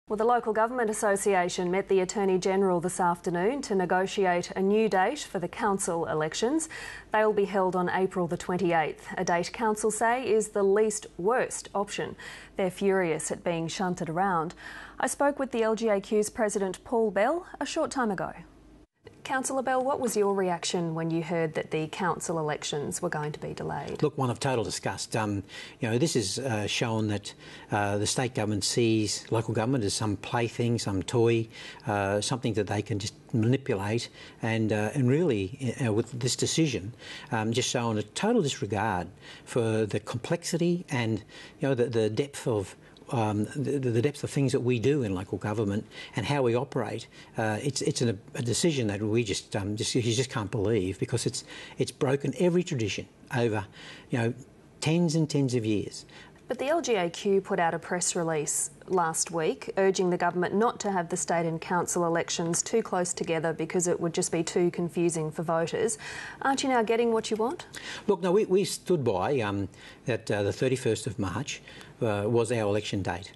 Well, the Local Government Association met the Attorney-General this afternoon to negotiate a new date for the council elections. They will be held on April the 28th, a date council say is the least worst option. They're furious at being shunted around. I spoke with the LGAQ's President Paul Bell a short time ago. Councillor Bell, what was your reaction when you heard that the council elections were going to be delayed? Look, one of total disgust. This has shown that the state government sees local government as some plaything, some toy, something that they can just manipulate, and really, with this decision, just shown a total disregard for the complexity and the depth of the depth of things that we do in local government and how we operate. It's a decision that we just you just can't believe, because it's broken every tradition over tens and tens of years. But the LGAQ put out a press release last week urging the government not to have the state and council elections too close together because it would just be too confusing for voters. Aren't you now getting what you want? Look, no, we stood by that the 31st of March was our election date.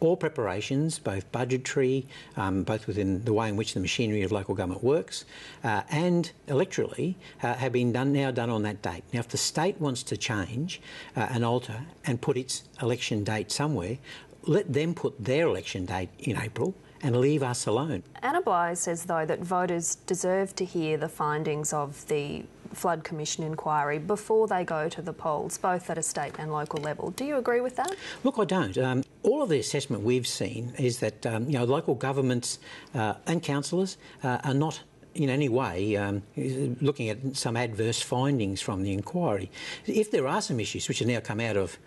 All preparations, both budgetary, both within the way in which the machinery of local government works, and electorally, have been now done on that date. Now, if the state wants to change and alter and put its election date somewhere, let them put their election date in April and leave us alone. Anna Bligh says, though, that voters deserve to hear the findings of the Flood Commission inquiry before they go to the polls, both at a state and local level. Do you agree with that? Look, I don't. All of the assessment we've seen is that local governments and councillors are not in any way looking at some adverse findings from the inquiry. If there are some issues which have now come out of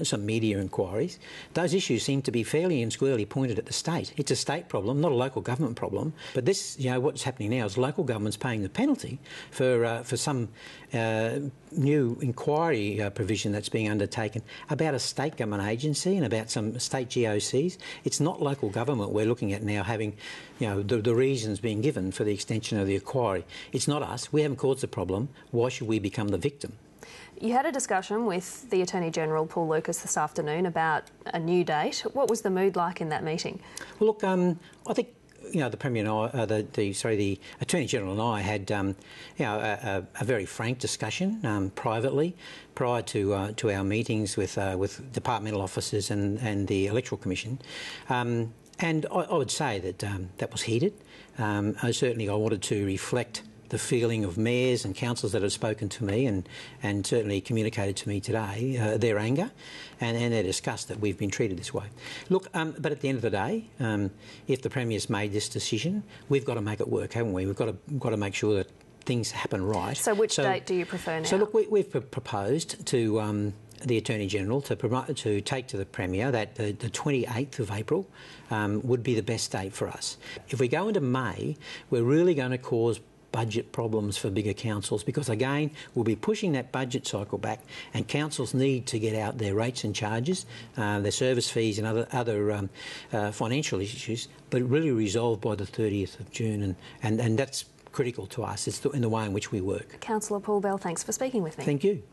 some media inquiries, those issues seem to be fairly and squarely pointed at the state. It's a state problem, not a local government problem. But this, what's happening now is local government's paying the penalty for some new inquiry provision that's being undertaken about a state government agency and about some state GOCs. It's not local government we're looking at now having, the reasons being given for the extension of the inquiry. It's not us. We haven't caused the problem. Why should we become the victim? You had a discussion with the Attorney-General, Paul Lucas, this afternoon about a new date. What was the mood like in that meeting? Well, look, I think the Premier and I, the Attorney-General and I had, a very frank discussion privately prior to our meetings with departmental officers and the Electoral Commission. And I would say that that was heated. Certainly I wanted to reflect the feeling of mayors and councillors that have spoken to me and certainly communicated to me today, their anger and their disgust that we've been treated this way. Look, but at the end of the day, if the Premier's made this decision, we've got to make it work, haven't we? We've got to make sure that things happen right. So which date do you prefer now? So look, we've proposed to the Attorney-General to take to the Premier that the 28th of April would be the best date for us. If we go into May, we're really going to cause budget problems for bigger councils, because again we'll be pushing that budget cycle back, and councils need to get out their rates and charges, their service fees and other financial issues, but really resolved by the 30th of June, and that's critical to us. It's in the way in which we work. Councillor Paul Bell, thanks for speaking with me. Thank you.